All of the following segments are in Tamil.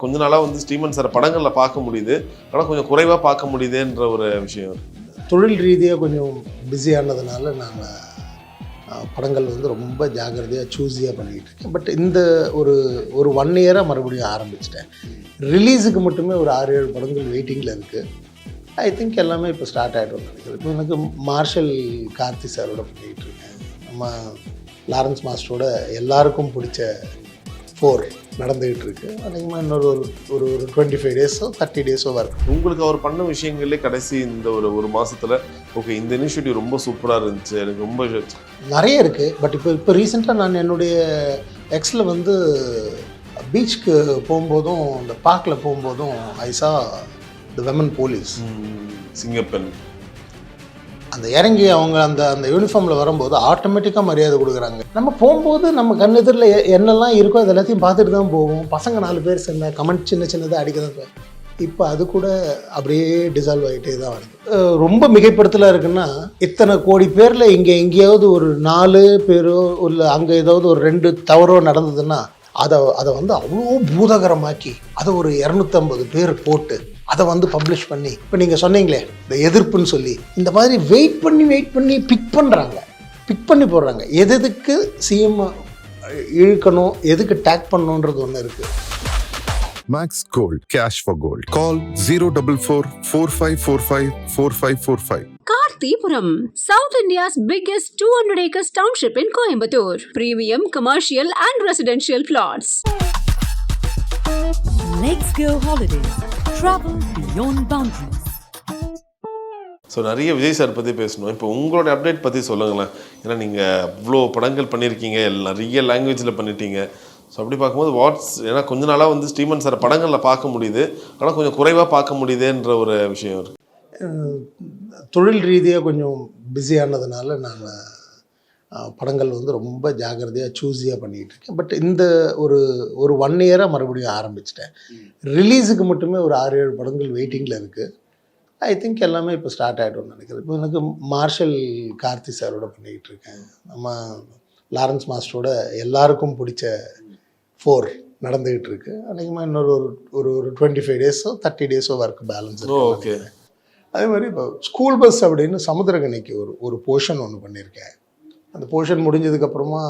கொஞ்ச நாளாக வந்து ஸ்ரீமன் சார் படங்களில் பார்க்க முடியுது, ஆனால் கொஞ்சம் குறைவாக பார்க்க முடியுதுன்ற ஒரு விஷயம். தொழில் ரீதியாக கொஞ்சம் பிஸியானதுனால நான் படங்கள் வந்து ரொம்ப ஜாக்கிரதையாக சூஸியாக பண்ணிக்கிட்டு இருக்கேன். பட் இந்த ஒரு 1 இயராக மறுபடியும் ஆரம்பிச்சிட்டேன். ரிலீஸுக்கு மட்டுமே ஒரு 6-7 படங்கள் வெயிட்டிங்கில் இருக்குது. ஐ திங்க் எல்லாமே இப்போ ஸ்டார்ட் ஆகிடும் நினைக்கிறேன். இப்போ எனக்கு மார்ஷல் கார்த்தி சாரோட பண்ணிக்கிட்டு இருக்கேன். நம்ம லாரன்ஸ் மாஸ்டரோட எல்லாருக்கும் பிடிச்ச 4 நடந்துகிட்டு இருக்கு. அதிகமாக இன்னொரு ஒரு 25 டேஸோ 30 டேஸோ வரும். உங்களுக்கு அவர் பண்ண விஷயங்களே கடைசி இந்த ஒரு மாதத்தில் ஓகே இந்த இனிஷியேட்டிவ் ரொம்ப சூப்பராக இருந்துச்சு, எனக்கு ரொம்ப நிறைய இருக்குது. பட் இப்போ ரீசெண்டாக நான் என்னுடைய எக்ஸில் வந்து பீச்சுக்கு போகும்போதும் இந்த பார்க்கில் போகும்போதும் ஐசா த விமன் போலீஸ் சிங்கப்பெண் அந்த இறங்கி அவங்க அந்த யூனிஃபார்மில் வரும்போது ஆட்டோமேட்டிக்காக மரியாதை கொடுக்குறாங்க. நம்ம போகும்போது நம்ம கண்ணெதிரில் என்னெல்லாம் இருக்கோ அது எல்லாத்தையும் பார்த்துட்டு தான் போவோம். பசங்க 4 பேர் சேர்ந்தா கமெண்ட் சின்னதாக அடிக்க தான். இப்போ அது கூட அப்படியே டிசால்வ் ஆகிட்டே தான் வருது. ரொம்ப மிகைப்படுத்தலாக இருக்குன்னா இத்தனை கோடி பேரில் எங்கேயாவது ஒரு 4 பேரோ இல்லை அங்கே ஏதாவது ஒரு 2 தவறோ நடந்ததுன்னா அதை வந்து அவ்வளோ பூதகரமாக்கி அதை ஒரு 250 பேர் போட்டு அதை வந்து பப்ளிஷ் பண்ணி இப்போ நீங்கள் சொன்னீங்களே இந்த எதிர்ப்புன்னு சொல்லி இந்த மாதிரி வெயிட் பண்ணி பிக் பண்ணி போடுறாங்க. எதுக்கு சிஎம் இழுக்கணும், எதுக்கு டேக் பண்ணணுன்றது ஒன்று இருக்குது. Max Gold, cash for gold. Call 044-4545-4545. Karthipuram, South India's biggest 200 acres township in Coimbatore. Premium commercial and residential plots. Let's go holidays. Travel beyond boundaries. So நிறைய விஜய் சார் பற்றி பேசணும். இப்போ உங்களோட அப்டேட் பற்றி சொல்லுங்களேன். ஏன்னா நீங்கள் அவ்வளோ படங்கள் பண்ணியிருக்கீங்க, நிறைய லாங்குவேஜில் பண்ணிட்டீங்க. ஸோ அப்படி பார்க்கும்போது ஏன்னா கொஞ்ச நாளாக வந்து ஸ்ரீமன் சார் படங்களில் பார்க்க முடியுது, ஆனால் கொஞ்சம் குறைவாக பார்க்க முடியுதுன்ற ஒரு விஷயம் இருக்குது. தொழில் ரீதியாக கொஞ்சம் பிஸியானதுனால நான் படங்கள் வந்து ரொம்ப ஜாக்கிரதையாக சூஸியாக பண்ணிக்கிட்டு இருக்கேன். பட் இந்த ஒரு 1 இயராக மறுபடியும் ஆரம்பிச்சிட்டேன். ரிலீஸுக்கு மட்டுமே ஒரு 6-7 படங்கள் வெயிட்டிங்கில் இருக்குது. ஐ திங்க் எல்லாமே இப்போ ஸ்டார்ட் ஆகிடும்னு நினைக்கிறேன். இப்போ எனக்கு மார்ஷல் கார்த்தி சாரோட பண்ணிக்கிட்டு இருக்கேன். நம்ம லாரன்ஸ் மாஸ்டரோட எல்லாருக்கும் பிடிச்ச 4 நடந்துக்கிட்டு இருக்கு. அதிகமாக இன்னொரு ஒரு 25 டேஸோ 30 டேஸோ ஒர்க் பேலன்ஸ் இருக்குது. ஓகே. அதே மாதிரி இப்போ ஸ்கூல் பஸ் அப்படின்னு சமுத்திரகனிக்கு ஒரு போர்ஷன் ஒன்று பண்ணியிருக்கேன். அந்த போர்ஷன் முடிஞ்சதுக்கப்புறமா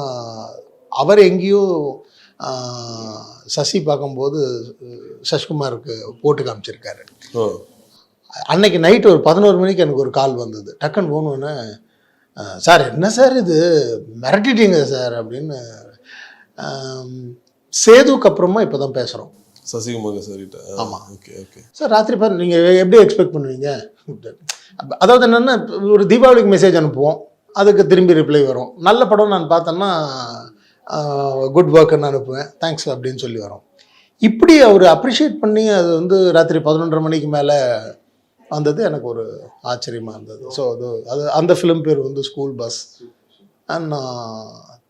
அவர் எங்கேயோ சசி பார்க்கும்போது சசிகுமாருக்கு போட்டு காமிச்சிருக்காரு. அன்னைக்கு நைட்டு ஒரு 11 மணிக்கு எனக்கு ஒரு கால் வந்தது. டக்குன்னு போகணுன்னு, சார் என்ன சார் இது மிரட்டிட்டீங்க சார் அப்படின்னு. சேதுக்கு அப்புறமா இப்போ தான் பேசுகிறோம். சசிகுமார் சார். ஆமாம். ஓகே ஓகே சார் ராத்திரி பாரு நீங்கள் எப்படி எக்ஸ்பெக்ட் பண்ணுவீங்க? அதாவது என்னென்னா ஒரு தீபாவளிக்கு மெசேஜ் அனுப்புவோம், அதுக்கு திரும்பி ரிப்ளை வரும். நல்ல படம் நான் பார்த்தேன்னா குட் ஒர்க்குன்னு அனுப்புவேன், தேங்க்ஸ் அப்படின்னு சொல்லி வரும். இப்படி அவர் அப்ரிஷியேட் பண்ணி அது வந்து ராத்திரி 11:30 மணிக்கு மேலே வந்தது எனக்கு ஒரு ஆச்சரியமாக இருந்தது. ஸோ அது அந்த ஃபிலிம் பேர் வந்து ஸ்கூல் பஸ். அண்ட்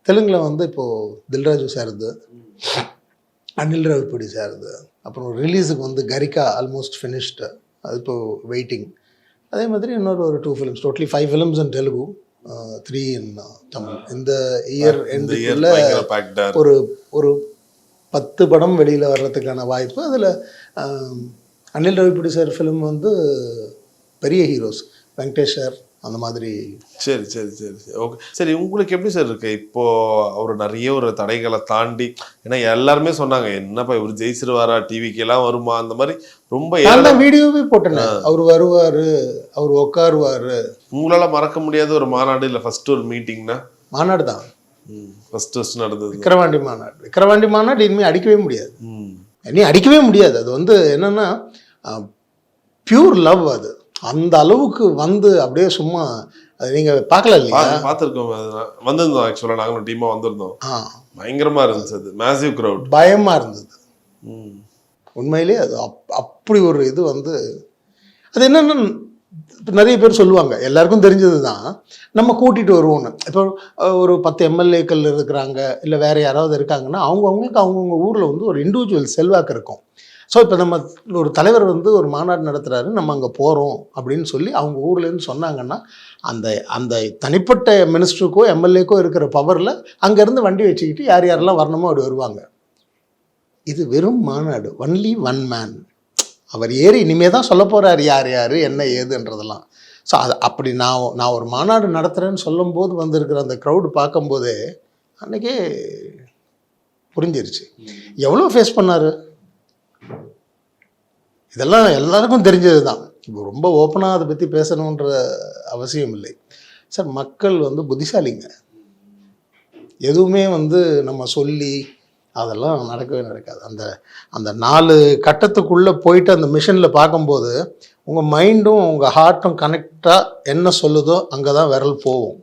தெலுங்கில் வந்து இப்போது தில்ராஜு சார்து, அனில் ராவிப்பூடி சார்து, அப்புறம் ரிலீஸுக்கு வந்து கரிகா ஆல்மோஸ்ட் ஃபினிஷ்டு, அது இப்போது வெயிட்டிங். அதே மாதிரி இன்னொரு 2 films, totally 5 films in Telugu, 3 இன் தமிழ். இந்த இயர் ஒரு 10 படம் வெளியில் வர்றதுக்கான வாய்ப்பு. அதில் அனில் ராவிப்பூடி சார் ஃபிலிம் வந்து பெரிய ஹீரோஸ் வெங்கடேஷ் சார் அந்த மாதிரி. சரி சரி சரி சரி ஓகே. சரி, உங்களுக்கு எப்படி சார் இருக்கு இப்போது அவர் நிறைய ஒரு தடைகளை தாண்டி? ஏன்னா எல்லாருமே சொன்னாங்க என்னப்பா இவர் ஜெயிச்சிருவாரா, டிவிக்கெல்லாம் வருமா, அந்த மாதிரி ரொம்ப வீடியோவே போட்டேன். அவர் வருவார், அவர் உட்காருவார். உங்களால் மறக்க முடியாத ஒரு மாநாடு இல்லை ஃபர்ஸ்ட் ஒரு மீட்டிங்னா? மாநாடு தான் ஃபர்ஸ்ட் நடந்தது, விக்கிரவாண்டி மாநாடு. இனிமேல் அடிக்கவே முடியாது, அது வந்து என்னன்னா பியூர் லவ். அது அந்த அளவுக்கு வந்து அப்படியே சும்மா அது நீங்கள் பார்க்கல இல்லையா? பார்த்துருக்கோம், வந்திருந்தோம். ஆக்சுவலாக நாங்களும் டீமாக வந்திருந்தோம். பயங்கரமாக இருந்துச்சு, அது மேசிவ் க்ரௌட், பயமாக இருந்தது உண்மையிலே. அது அப்படி ஒரு இது வந்து அது என்னென்னா நிறைய பேர் சொல்லுவாங்க, எல்லாருக்கும் தெரிஞ்சது தான், நம்ம கூட்டிகிட்டு வருவோன்னு. இப்போ ஒரு 10 எம்எல்ஏக்கள் இருக்கிறாங்க, இல்லை வேறு யாராவது இருக்காங்கன்னா அவங்கவுங்களுக்கு அவங்கவுங்க ஊரில் வந்து ஒரு இண்டிவிஜுவல் செல்வாக்கு இருக்கும். ஸோ இப்போ நம்ம ஒரு தலைவர் வந்து ஒரு மாநாடு நடத்துகிறாரு, நம்ம அங்கே போகிறோம் அப்படின்னு சொல்லி அவங்க ஊர்லேருந்து சொன்னாங்கன்னா அந்த தனிப்பட்ட மினிஸ்டருக்கோ எம்எல்ஏக்கோ இருக்கிற பவரில் அங்கேருந்து வண்டி வச்சுக்கிட்டு யார் யாரெல்லாம் வரணுமோ அப்படி வருவாங்க. இது வெறும் மாநாடு, ஒன்லி ஒன் மேன். அவர் ஏறி இனிமே தான் சொல்ல போகிறார் யார் யார் என்ன ஏதுன்றதெல்லாம். ஸோ அது அப்படி நான் ஒரு மாநாடு நடத்துகிறேன்னு சொல்லும்போது வந்திருக்கிற அந்த க்ரௌடு பார்க்கும்போதே அன்றைக்கே புரிஞ்சிருச்சு எவ்வளோ ஃபேஸ் பண்ணார். இதெல்லாம் எல்லாருக்கும் தெரிஞ்சது தான். இப்போ ரொம்ப ஓப்பனாக அதை பற்றி பேசணுன்ற அவசியம் இல்லை சார். மக்கள் வந்து புத்திசாலிங்க. எதுவுமே வந்து நம்ம சொல்லி அதெல்லாம் நடக்கவே நடக்காது. அந்த 4 கட்டத்துக்குள்ளே போயிட்டு அந்த மிஷினில் பார்க்கும்போது உங்கள் மைண்டும் உங்கள் ஹார்ட்டும் கனெக்டாக என்ன சொல்லுதோ அங்கே தான் விரல் போகும்.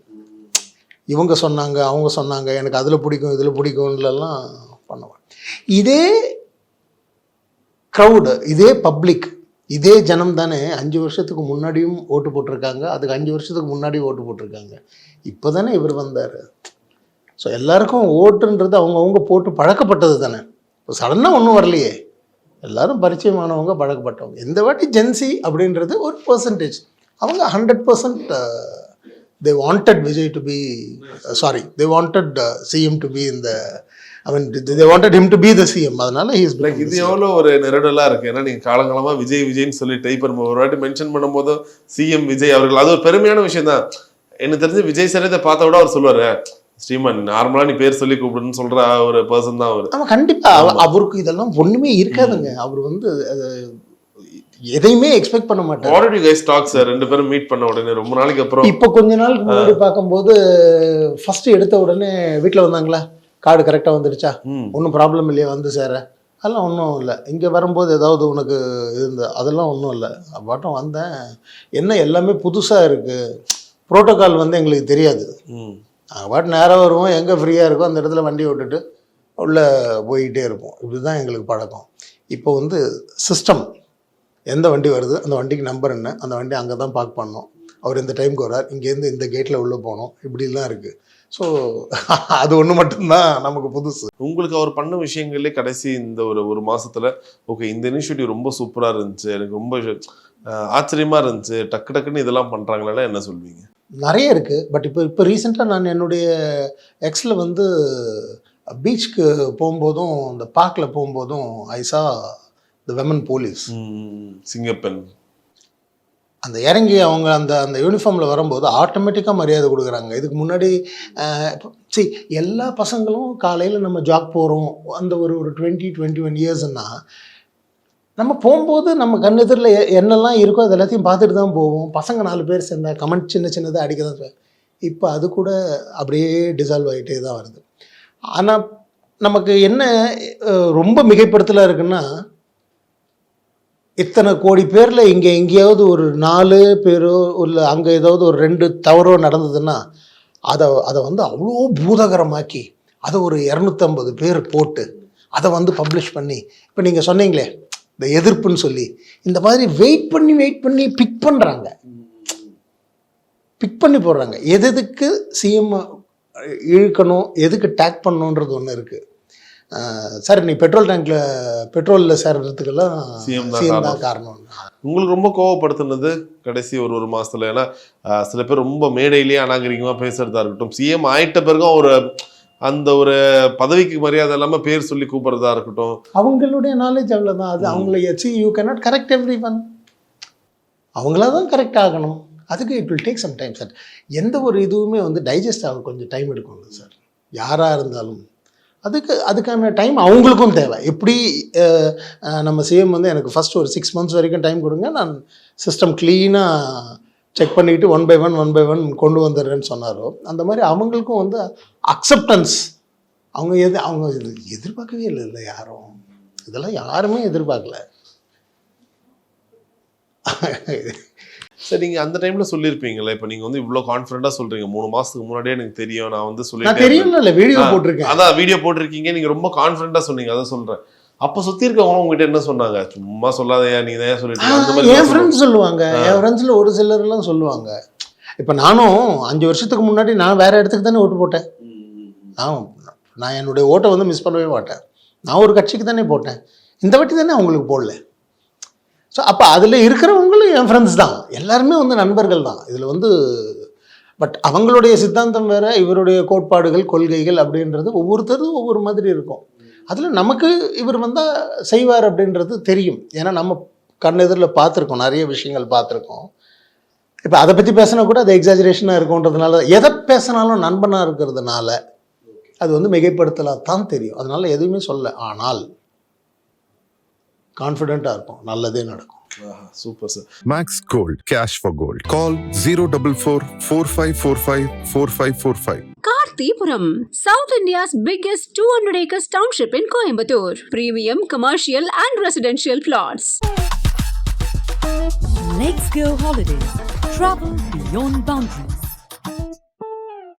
இவங்க சொன்னாங்க அவங்க சொன்னாங்க எனக்கு அதில் பிடிக்கும் இதில் பிடிக்கும்லாம் பண்ணுவாங்க. இதே க்ரௌடு, இதே பப்ளிக், இதே ஜனம் தானே 5 வருஷத்துக்கு முன்னாடியும் ஓட்டு போட்டிருக்காங்க, அதுக்கு 5 வருஷத்துக்கு முன்னாடியும் ஓட்டு போட்டிருக்காங்க. இப்போ தானே இவர் வந்தார். ஸோ எல்லாருக்கும் ஓட்டுன்றது அவங்கவுங்க போட்டு பழக்கப்பட்டது தானே. இப்போ சடனாக ஒன்றும் வரலையே, எல்லோரும் பரிச்சயமானவங்க பழக்கப்பட்டவங்க. இந்த வாட்டி ஜென்சி அப்படின்றது ஒரு பர்சன்டேஜ். அவங்க 100% they wanted Vijay to be they wanted CM to be in the they wanted him to be the CM. அதனால he is like இது எவ்வளோ ஒரு நெருடலாக இருக்குது. ஏன்னா நீங்கள் காலங்காலமாக விஜய்னு சொல்லி டைப் பண்ணும்போது ஒரு வாட்டி மென்ஷன் பண்ணும்போது CM விஜய் அவர்கள், அது ஒரு பெருமையான விஷயம் தான். எனக்கு தெரிஞ்சு விஜய் சார் இதை பார்த்த விட அவர் சொல்லுவார், ஸ்ரீமன் நார்மலா நீ பேர் சொல்லி கூப்பிடுன்னு சொல்ற ஒரு பர்சன் தான் அவர். ஆமாம், கண்டிப்பா அவருக்கு இதெல்லாம் ஒண்ணுமே இருக்காதுங்க. அவர் வந்து எதையுமே எக்ஸ்பெக்ட் பண்ண மாட்டார். What did you guys talk sir? 2 பேரும் மீட் பண்ண உடனே ரொம்ப நாளைக்கு அப்புறம், இப்போ கொஞ்ச நாளுக்கு முன்னாடி பார்க்கும்போது ஃபர்ஸ்ட் எடுத்த உடனே வீட்டில் வந்தாங்களா, கார்டு கரெக்டாக வந்துடுச்சா, ஒன்றும் ப்ராப்ளம் இல்லையா வந்து சேர, அதெல்லாம் ஒன்றும் இல்லை. இங்கே வரும்போது ஏதாவது உனக்கு அதெல்லாம் ஒன்றும் இல்லை. பாட்டும் வந்தேன், என்ன எல்லாமே புதுசாக இருக்குது, ப்ரோட்டோகால் வந்து எங்களுக்கு தெரியாது. நாங்கள் பாட்டு நேராக வருவோம், எங்கே ஃப்ரீயாக இருக்கோ அந்த இடத்துல வண்டி விட்டுட்டு உள்ளே போய்கிட்டே இருப்போம். இப்படி தான் எங்களுக்கு பழக்கம். இப்போ வந்து சிஸ்டம், எந்த வண்டி வருது அந்த வண்டிக்கு நம்பர் என்ன, அந்த வண்டி அங்கே தான் பார்க் பண்ணோம், அவர் இந்த டைமுக்கு வர்றார், இங்கேருந்து இந்த கேட்டில் உள்ளே போகணும், இப்படிலாம் இருக்குது. ஸோ அது ஒன்று மட்டும்தான் நமக்கு புதுசு. உங்களுக்கு அவர் பண்ண விஷயங்களே கடைசி இந்த ஒரு மாதத்தில் ஓகே இந்த இனிஷியேட்டிவ் ரொம்ப சூப்பராக இருந்துச்சு, எனக்கு ரொம்ப ஆச்சரியமாக இருந்துச்சு, டக்குன்னு இதெல்லாம் பண்ணுறாங்களா, என்ன சொல்வீங்க? நிறைய இருக்குது. பட் இப்போ ரீசெண்டாக நான் என்னுடைய எக்ஸில் வந்து பீச்சுக்கு போகும்போதும் இந்த பார்க்கில் போகும்போதும் ஐசா த விமன் போலீஸ், சிங்கப்பெண், அந்த இறங்கி அவங்க அந்த யூனிஃபார்மில் வரும்போது ஆட்டோமேட்டிக்காக மரியாதை கொடுக்குறாங்க. இதுக்கு முன்னாடி எல்லா பசங்களும் காலையில் நம்ம ஜாக் போகிறோம், அந்த ஒரு 20-21 இயர்ஸ்னால் நம்ம போகும்போது நம்ம கண்ணெதிரில் என்னெல்லாம் இருக்கோ அது எல்லாத்தையும் பார்த்துட்டு தான் போவோம். பசங்க 4 பேர் சேர்ந்தா கமெண்ட் சின்னதாக அடிக்க தான் செய்வோம். இப்போ அது கூட அப்படியே டிசால்வ் ஆகிட்டே தான் வருது. ஆனால் நமக்கு என்ன ரொம்ப மிகைப்படுத்தலாக இருக்குன்னா, இத்தனை கோடி பேரில் இங்கே எங்கேயாவது ஒரு 4 பேரோ இல்லை அங்கே ஏதாவது ஒரு 2 தவறோ நடந்ததுன்னா அதை வந்து அவ்வளோ பூதகரமாக்கி அதை ஒரு 250 பேர் போட்டு அதை வந்து பப்ளிஷ் பண்ணி, இப்போ நீங்கள் சொன்னீங்களே இந்த எதிர்ப்புன்னு சொல்லி, இந்த மாதிரி வெயிட் பண்ணி பிக் பண்ணி போடுறாங்க. எதுக்கு சிஎம் இழுக்கணும், எதுக்கு டேக் பண்ணணுன்றது ஒன்று இருக்குது. சார் நீ பெட்ரோலில் சேர்றதுக்கெல்லாம் சிஎம் தான் காரணம். உங்களுக்கு ரொம்ப கோவப்படுத்துனது கடைசி ஒரு மாதத்தில்? ஏன்னா சில பேர் ரொம்ப மேடையிலேயே அநாகரிகமாக பேசுகிறதா இருக்கட்டும், சிஎம் ஆயிட்ட பிறகும் அந்த ஒரு பதவிக்கு மரியாதை இல்லாமல் பேர் சொல்லி கூப்பிட்றதா இருக்கட்டும், அவங்களுடைய நாலேஜ் அவ்வளோதான். அது அவங்கள you cannot correct every one, அவங்களா தான் கரெக்ட் ஆகணும். அதுக்கு it will take some time sir. எந்த ஒரு இதுவுமே வந்து டைஜஸ்ட் ஆக கொஞ்சம் டைம் எடுக்கணும் சார். யாராக இருந்தாலும் அதுக்கான டைம் அவங்களுக்கும் தேவை. எப்படி நம்ம சிஎம் வந்து எனக்கு ஃபஸ்ட் ஒரு 6 months வரைக்கும் டைம் கொடுங்க, நான் சிஸ்டம் க்ளீனாக செக் பண்ணிவிட்டு ஒன் பை ஒன் கொண்டு வந்துடுறேன்னு சொன்னாரோ, அந்த மாதிரி அவங்களுக்கும் வந்து அக்செப்டன்ஸ் அவங்க எதிர்பார்க்கவே இல்லை யாரும். இதெல்லாம் யாருமே எதிர்பார்க்கல. சார் நீங்கள் அந்த டைமில் சொல்லியிருப்பீங்களா, இப்போ நீங்கள் வந்து இவ்வளோ கான்ஃபிடென்ட்டாக சொல்கிறீங்க, 3 மாதத்துக்கு முன்னாடியே எனக்கு தெரியும், நான் வந்து சொல்லிட்டேன், வீடியோ போட்டிருக்கேன், அதான் வீடியோ போட்டிருக்கீங்க, நீங்கள் ரொம்ப கான்ஃபிடென்ட்டாக சொன்னீங்க, அதை சொல்கிறேன். அப்போ சுற்றி இருக்கவங்க உங்ககிட்ட என்ன சொன்னாங்க? சும்மா சொல்லாதையா நீ தான் சொல்லிட்டு? என் ஃப்ரெண்ட்ஸ் சொல்லுவாங்க, என் ஃப்ரெண்ட்ஸில் ஒரு சிலர்லாம் சொல்லுவாங்க. இப்போ நானும் 5 வருஷத்துக்கு முன்னாடி நான் வேறு இடத்துக்கு தானே ஓட்டு போட்டேன். நான் என்னுடைய ஓட்டை வந்து மிஸ் பண்ணவே மாட்டேன். நான் ஒரு கட்சிக்கு தானே போட்டேன், இந்த வாட்டி தானே அவங்களுக்கு போடல. ஸோ அப்போ அதில் இருக்கிறவங்களும் என் ஃப்ரெண்ட்ஸ் தான், எல்லாருமே வந்து நண்பர்கள் தான் இதில் வந்து. பட் அவங்களுடைய சித்தாந்தம் வேறு, இவருடைய கோட்பாடுகள் கொள்கைகள் அப்படின்றது ஒவ்வொருத்தரும் ஒவ்வொரு மாதிரி இருக்கும். அதில் நமக்கு இவர் வந்தால் செய்வார் அப்படின்றது தெரியும். ஏன்னா நம்ம கண்ணெதிரில் பார்த்துருக்கோம், நிறைய விஷயங்கள் பார்த்துருக்கோம். இப்போ அதை பற்றி பேசினா கூட அது எக்ஸாஜரேஷனாக இருக்கும்ன்றதுனால, எதை பேசினாலும் நண்பனாக இருக்கிறதுனால அது வந்து மிகைப்படுத்தலாம் தான் தெரியும். அதனால எதுவுமே சொல்ல. ஆனால் கான்ஃபிடென்ட்டாக இருக்கும், நல்லதே நடக்கும். Super sir. Max Gold, cash for gold. Call 044 4545 4545. Karthipuram, South India's biggest 200 acres township in Coimbatore. Premium commercial and residential plots. Let's go holidays. Travel beyond boundaries.